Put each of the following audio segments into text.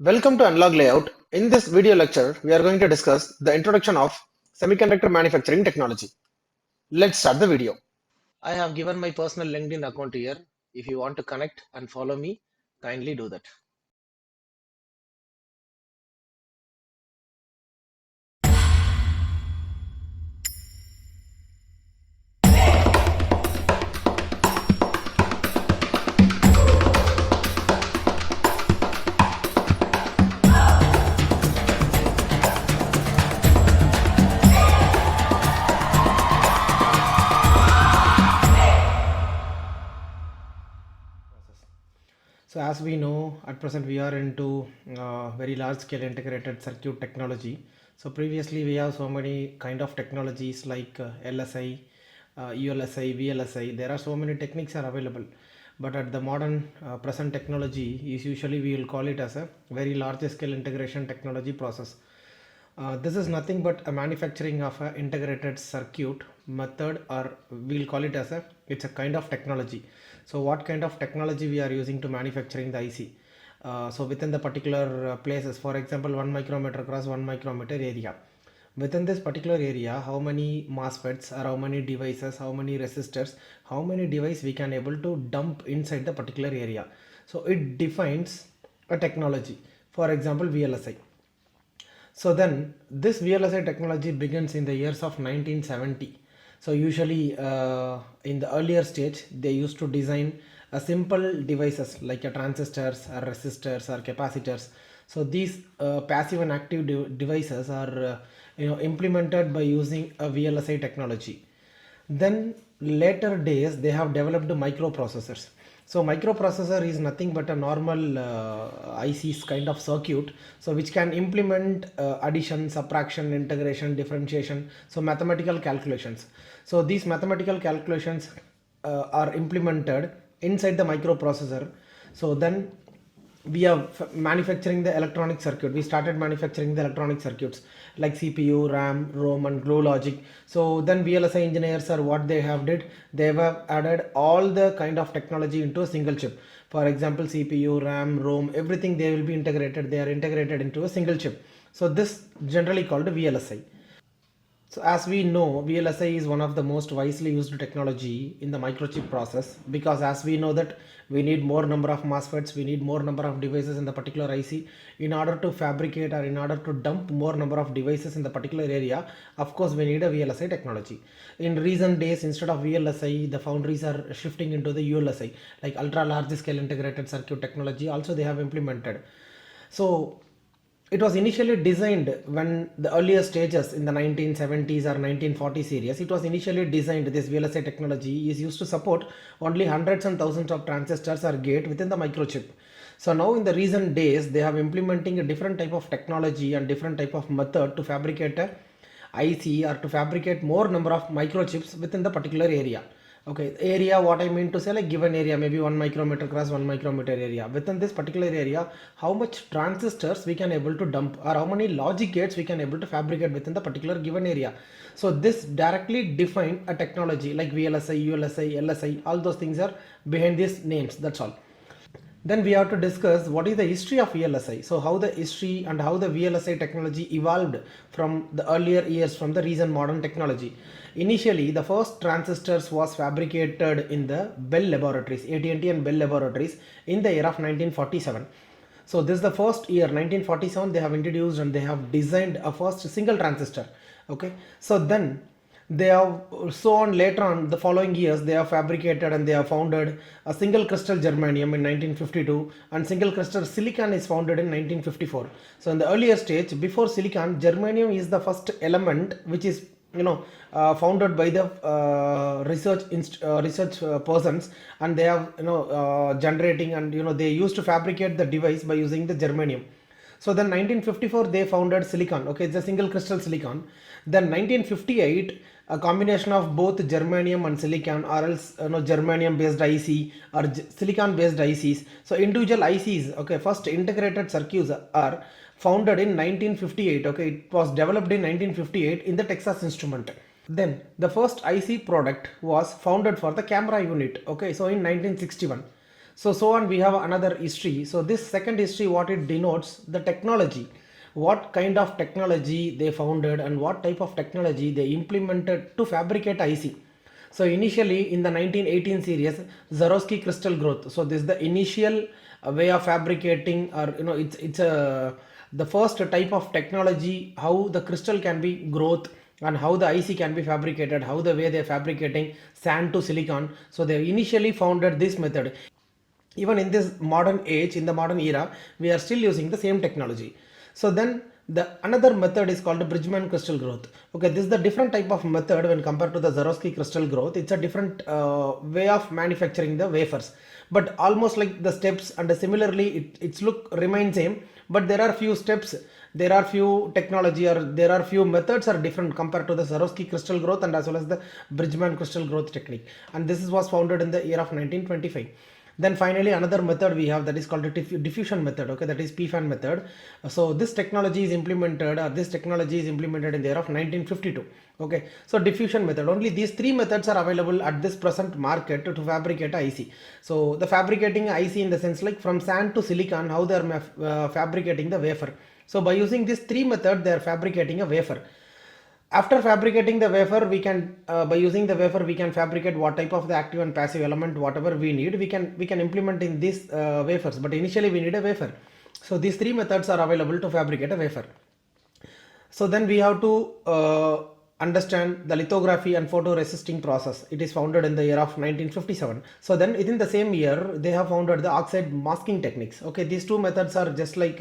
Welcome to Analog Layout. In this video lecture, we are going to discuss the introduction of semiconductor manufacturing technology. Let's start the video. I have given my personal LinkedIn account here. If you want to connect and follow me, kindly do that. So as we know, at present we are into very large scale integrated circuit technology. So previously we have so many kind of technologies like LSI, ULSI, VLSI. There are so many techniques are available. But at the modern present technology is usually we will call it as a very large scale integration technology process. This is nothing but a manufacturing of an integrated circuit method, or we'll call it as it's a kind of technology. So what kind of technology we are using to manufacturing the IC? So within the particular places, for example, 1 micrometer across 1 micrometer area. Within this particular area, how many MOSFETs or how many devices, how many resistors, how many devices we can able to dump inside the particular area. So it defines a technology. For example, VLSI. So then this VLSI technology begins in the years of 1970. So usually in the earlier stage they used to design a simple devices like a transistors or resistors or capacitors. So these passive and active devices are implemented by using a VLSI technology. Then later days they have developed microprocessors. So microprocessor is nothing but a normal IC's kind of circuit, so which can implement addition, subtraction, integration, differentiation, so mathematical calculations. So these mathematical calculations are implemented inside the microprocessor. So then we are manufacturing the electronic circuit. We started manufacturing the electronic circuits like CPU, RAM, ROM and glow logic. So then VLSI engineers are what they have did, they have added all the kind of technology into a single chip. For example, CPU, RAM, ROM, everything they will be integrated, they are integrated into a single chip. So this generally called VLSI. So as we know, VLSI is one of the most wisely used technology in the microchip process, because as we know that we need more number of MOSFETs, we need more number of devices in the particular IC in order to fabricate or in order to dump more number of devices in the particular area. Of course, we need a VLSI technology. In recent days, instead of VLSI, the foundries are shifting into the ULSI, like ultra large scale integrated circuit technology. Also, they have implemented. So it was initially designed when the earlier stages in the 1970s or 1940 series. It was initially designed, this VLSI technology is used to support only hundreds and thousands of transistors or gate within the microchip. So now in the recent days they have implementing a different type of technology and different type of method to fabricate a IC or to fabricate more number of microchips within the particular area. Okay, area, what I mean to say, like given area, maybe 1 micrometer cross 1 micrometer area. Within this particular area, how much transistors we can able to dump, or how many logic gates we can able to fabricate within the particular given area. So this directly define a technology like VLSI, ULSI, LSI, all those things are behind these names, that's all. Then we have to discuss what is the history of VLSI. So how the history and how the VLSI technology evolved from the earlier years, from the recent modern technology. Initially, the first transistors was fabricated in the Bell Laboratories, AT&T and Bell Laboratories, in the year of 1947. So this is the first year, 1947, they have introduced and they have designed a first single transistor. Okay, so then they have, so on later on the following years they have fabricated and they have founded a single crystal germanium in 1952, and single crystal silicon is founded in 1954. So in the earlier stage, before silicon, germanium is the first element which is founded by the research persons, and they have generating, and they used to fabricate the device by using the germanium. So then 1954 they founded silicon. Okay, it's a single crystal silicon. Then 1958, a combination of both germanium and silicon, or else germanium based IC or silicon based ICs. So individual ICs, okay, first integrated circuits are founded in 1958. Okay, it was developed in 1958 in the Texas Instrument. Then the first IC product was founded for the camera unit. Okay, so in 1961. So on we have another history. So this second history, what it denotes, the technology, what kind of technology they founded and what type of technology they implemented to fabricate IC. So initially in the 1918 series, Swarovski crystal growth. So this is the initial way of fabricating, or it's a the first type of technology how the crystal can be growth and how the IC can be fabricated, how the way they're fabricating sand to silicon. So they initially founded this method. Even in this modern age, in the modern era, we are still using the same technology. So then the another method is called Bridgman crystal growth. Okay, this is the different type of method when compared to the Swarovski crystal growth. It's a different way of manufacturing the wafers, but almost like the steps, and similarly its look remains same, but there are few steps, there are few technology, or there are few methods are different compared to the Swarovski crystal growth and as well as the Bridgman crystal growth technique. And this was founded in the year of 1925. Then finally another method we have, that is called the diffusion method. Okay, that is PFAN method. So this technology is implemented, or this technology is implemented in the year of 1952. Okay, so diffusion method, only these three methods are available at this present market to fabricate IC. So the fabricating IC in the sense like from sand to silicon, how they are fabricating the wafer. So by using these three methods, they are fabricating a wafer. After fabricating the wafer, we can by using the wafer we can fabricate what type of the active and passive element, whatever we need, we can implement in these wafers, but initially we need a wafer. So these three methods are available to fabricate a wafer. So then we have to understand the lithography and photoresisting process. It is founded in the year of 1957. So then within the same year, they have founded the oxide masking techniques. Okay, these two methods are just like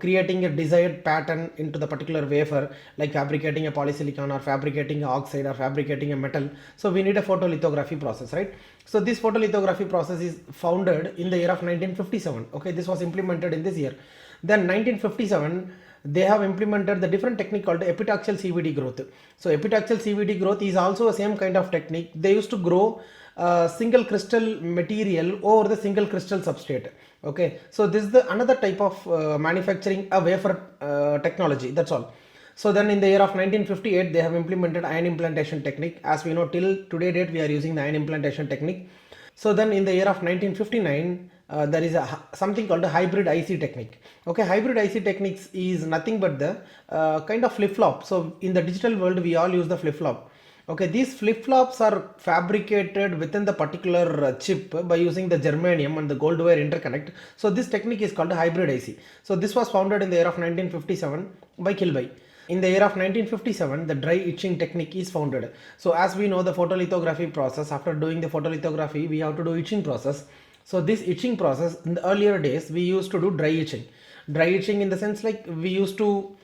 creating a desired pattern into the particular wafer, like fabricating a polysilicon or fabricating an oxide or fabricating a metal. So we need a photolithography process, right? So this photolithography process is founded in the year of 1957. Okay, this was implemented in this year. Then 1957, they have implemented the different technique called epitaxial CVD growth. So epitaxial CVD growth is also a same kind of technique. They used to grow single crystal material over the single crystal substrate. Okay, so this is the another type of manufacturing a wafer technology. That's all. So then in the year of 1958, they have implemented ion implantation technique. As we know, till today date, we are using the ion implantation technique. So then in the year of 1959, there is something called a hybrid IC technique. Okay, hybrid IC techniques is nothing but the kind of flip-flop. So in the digital world, we all use the flip-flop. Okay, these flip-flops are fabricated within the particular chip by using the germanium and the gold wire interconnect. So this technique is called a hybrid IC. So this was founded in the year of 1957 by Kilby. In the year of 1957, the dry etching technique is founded. So as we know, the photolithography process, after doing the photolithography, we have to do etching process. So this etching process, in the earlier days, we used to do dry etching. Dry etching in the sense like we used to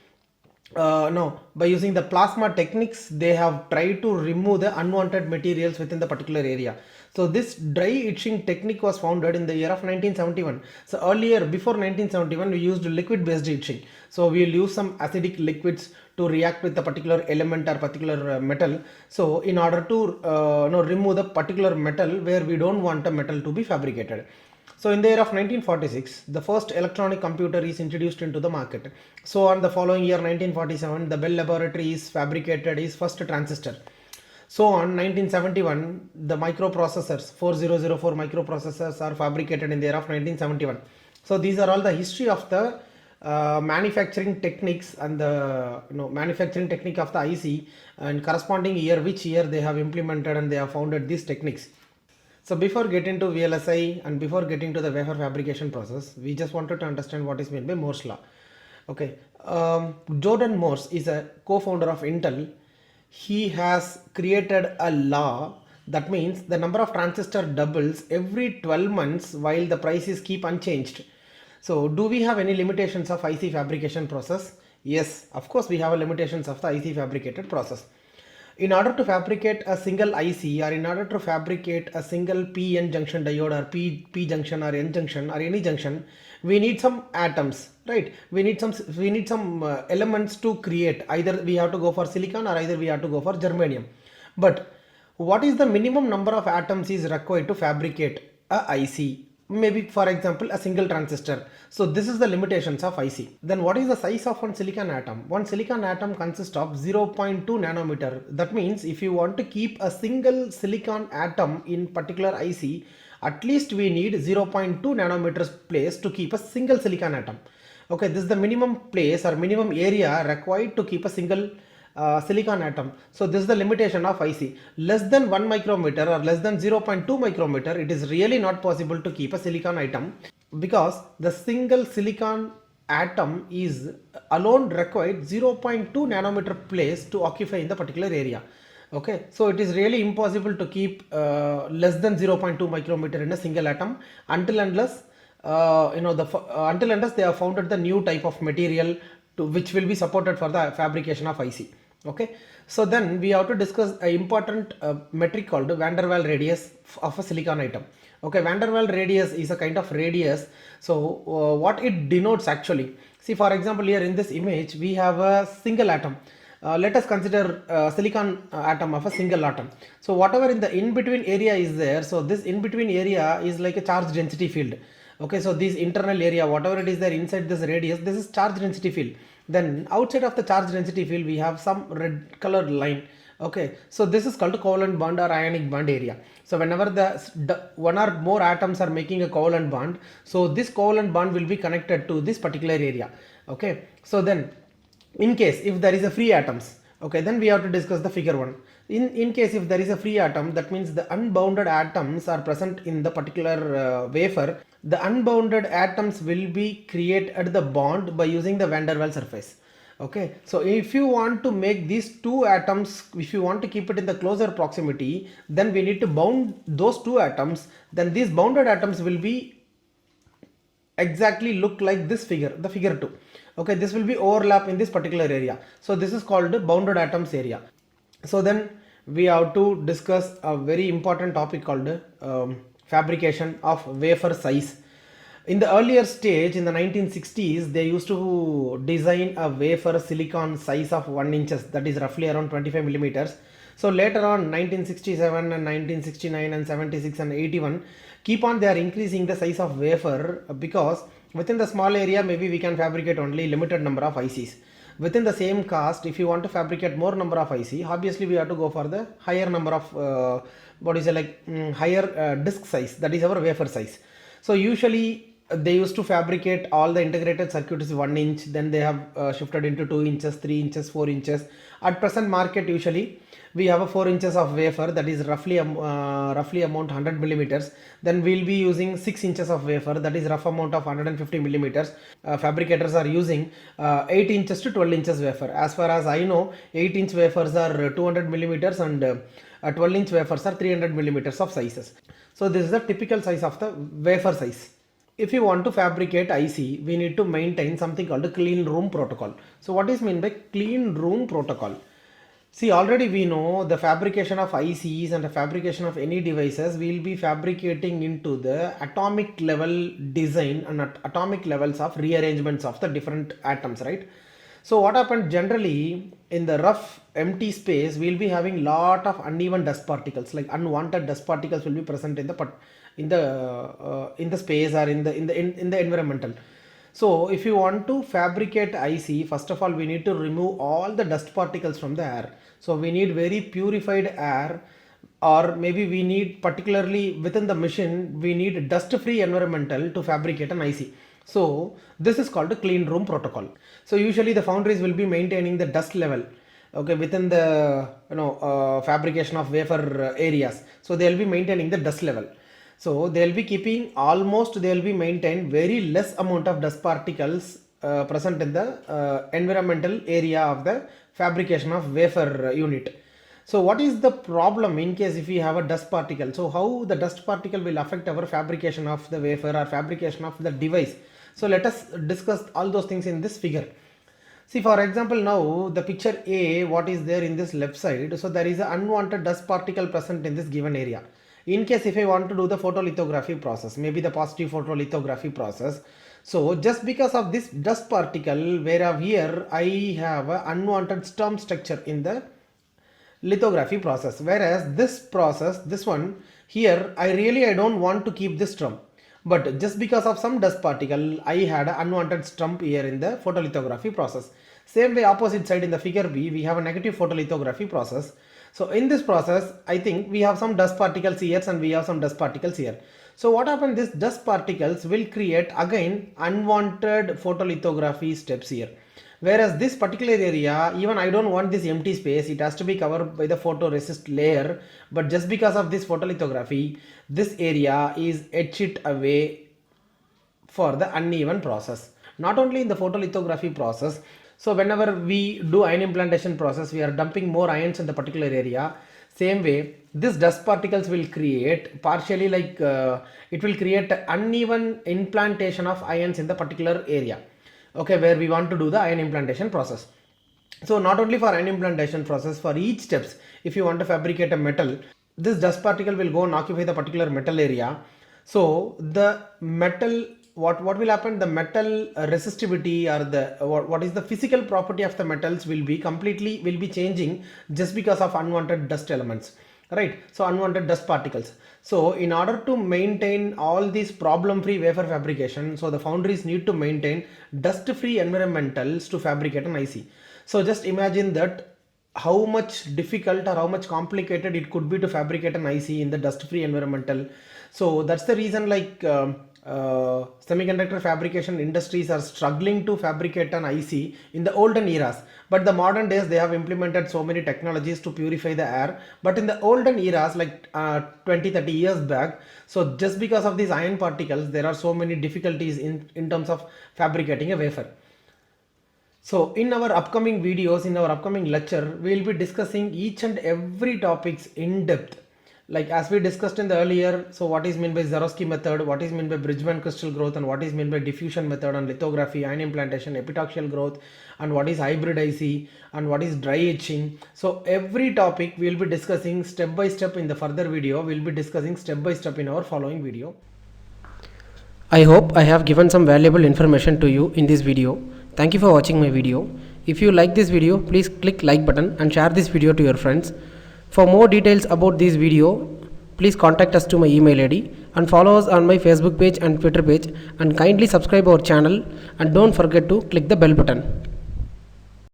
no, by using the plasma techniques, they have tried to remove the unwanted materials within the particular area. So this dry etching technique was founded in the year of 1971. So earlier, before 1971, we used liquid based etching. So we will use some acidic liquids to react with the particular element or particular metal. So in order to remove the particular metal where we don't want a metal to be fabricated. So in the year of 1946, the first electronic computer is introduced into the market. So on the following year 1947, the Bell Laboratory is fabricated its first transistor. So on 1971, the microprocessors, 4004 microprocessors are fabricated in the year of 1971. So these are all the history of the manufacturing techniques and the manufacturing technique of the IC and corresponding year, which year they have implemented and they have founded these techniques. So before getting to VLSI and before getting to the wafer fabrication process, we just wanted to understand what is meant by Moore's law. Okay, Jordan Morse is a co-founder of Intel. He has created a law that means the number of transistor doubles every 12 months while the prices keep unchanged. So do we have any limitations of IC fabrication process? Yes, of course we have limitations of the IC fabricated process. In order to fabricate a single IC or in order to fabricate a single PN junction diode or P junction or N junction or any junction, we need some atoms, right? We need some elements to create. Either we have to go for silicon or either we have to go for germanium. But what is the minimum number of atoms is required to fabricate a IC? Maybe for example a single transistor. So this is the limitations of IC. Then what is the size of one silicon atom? One silicon atom consists of 0.2 nanometer. That means if you want to keep a single silicon atom in particular IC, at least we need 0.2 nanometers place to keep a single silicon atom. Okay, this is the minimum place or minimum area required to keep a single silicon atom. So this is the limitation of IC. Less than 1 micrometer or less than 0.2 micrometer, it is really not possible to keep a silicon atom, because the single silicon atom is alone required 0.2 nanometer place to occupy in the particular area. Okay, so it is really impossible to keep less than 0.2 micrometer in a single atom until unless until unless they have founded the new type of material to which will be supported for the fabrication of IC. Okay, so then we have to discuss an important metric called van der Waals radius of a silicon atom. Okay, van der Waals radius is a kind of radius. So what it denotes actually, see, for example, here in this image we have a single atom. Let us consider silicon atom of a single atom. So whatever in the in between area is there, so this in between area is like a charge density field. Okay, so this internal area, whatever it is there inside this radius, this is charge density field. Then outside of the charge density field we have some red colored line. Okay, so this is called covalent bond or ionic bond area. So whenever the one or more atoms are making a covalent bond, so this covalent bond will be connected to this particular area. Okay, so then in case if there is a free atoms, okay, then we have to discuss the figure 1. In case if there is a free atom, that means the unbounded atoms are present in the particular wafer. The unbounded atoms will be created at the bond by using the van der Waals surface. Okay, so if you want to make these two atoms, if you want to keep it in the closer proximity, then we need to bound those two atoms. Then these bounded atoms will be exactly look like this figure, the figure 2. Okay, this will be overlap in this particular area. So this is called bounded atoms area. So then we have to discuss a very important topic called fabrication of wafer size. In the earlier stage, in the 1960s, they used to design a wafer silicon size of 1 inches, that is roughly around 25 millimeters. So later on 1967 and 1969 and 76 and 81, keep on they are increasing the size of wafer, because within the small area maybe we can fabricate only limited number of ICs. Within the same cost, if you want to fabricate more number of IC, obviously we have to go for the higher number of higher disk size, that is our wafer size. So usually they used to fabricate all the integrated circuit is 1 inch, then they have shifted into 2 inches, 3 inches, 4 inches. At present market, usually we have a 4 inches of wafer, that is roughly amount 100 millimeters. Then we'll be using 6 inches of wafer, that is rough amount of 150 millimeters. Fabricators are using 8 inches to 12 inches wafer. As far as I know, 8 inch wafers are 200 millimeters and 12 inch wafers are 300 millimeters of sizes. So this is the typical size of the wafer size. If you want to fabricate IC, we need to maintain something called a clean room protocol. So what is meant by clean room protocol? See, already we know the fabrication of ICs and the fabrication of any devices, we will be fabricating into the atomic level design and at atomic levels of rearrangements of the different atoms, right? So what happened generally in the rough empty space, we will be having lot of uneven dust particles, like unwanted dust particles will be present in the space or in the environmental. So if you want to fabricate IC, first of all we need to remove all the dust particles from the air. So we need very purified air, or maybe we need, particularly within the machine, we need dust free environmental to fabricate an IC. So this is called a clean room protocol. So usually the foundries will be maintaining the dust level, okay, within the fabrication of wafer areas. So they will be maintaining the dust level. So they will be keeping they will be maintained very less amount of dust particles present in the environmental area of the fabrication of wafer unit. So what is the problem in case if we have a dust particle? So how the dust particle will affect our fabrication of the wafer or fabrication of the device? So let us discuss all those things in this figure. See, for example, now the picture A, what is there in this left side? So there is an unwanted dust particle present in this given area. In case if I want to do the photolithography process, maybe the positive photolithography process, so just because of this dust particle, where here I have an unwanted stump structure in the lithography process, whereas this process, this one here, I don't want to keep this stump, but just because of some dust particle, I had an unwanted stump here in the photolithography process. Same way, opposite side in the figure B, we have a negative photolithography process. So in this process, I think we have some dust particles here and we have some dust particles here. So what happened, this dust particles will create again unwanted photolithography steps here. Whereas this particular area, even I don't want this empty space, it has to be covered by the photoresist layer, but just because of this photolithography, this area is etched away for the uneven process. Not only in the photolithography process, so whenever we do ion implantation process, we are dumping more ions in the particular area. Same way, this dust particles will create partially it will create uneven implantation of ions in the particular area, okay, where we want to do the ion implantation process. So not only for ion implantation process, for each steps, if you want to fabricate a metal, this dust particle will go and occupy the particular metal area. So the metal, what will happen, the metal resistivity, or the what is the physical property of the metals will be changing just because of unwanted dust elements, right? So unwanted dust particles. So in order to maintain all these problem free wafer fabrication, so the foundries need to maintain dust free environmentals to fabricate an IC. So just imagine that how much difficult or how much complicated it could be to fabricate an IC in the dust free environmental. So that's the reason semiconductor fabrication industries are struggling to fabricate an IC in the olden eras. But the modern days, they have implemented so many technologies to purify the air. But in the olden eras, 20-30 years back, so just because of these ion particles, there are so many difficulties in terms of fabricating a wafer. So in our upcoming videos, in our upcoming lecture, we will be discussing each and every topics in depth. Like as we discussed in the earlier, so what is meant by Zariski method, what is meant by Bridgman crystal growth, and what is meant by diffusion method and lithography, ion implantation, epitaxial growth, and what is hybrid IC, and what is dry etching. So every topic we will be discussing step by step in the further video. We will be discussing step by step in our following video. I hope I have given some valuable information to you in this video. Thank you for watching my video. If you like this video, please click like button and share this video to your friends. For more details about this video, please contact us to my email ID and follow us on my Facebook page and Twitter page, and kindly subscribe our channel and don't forget to click the bell button.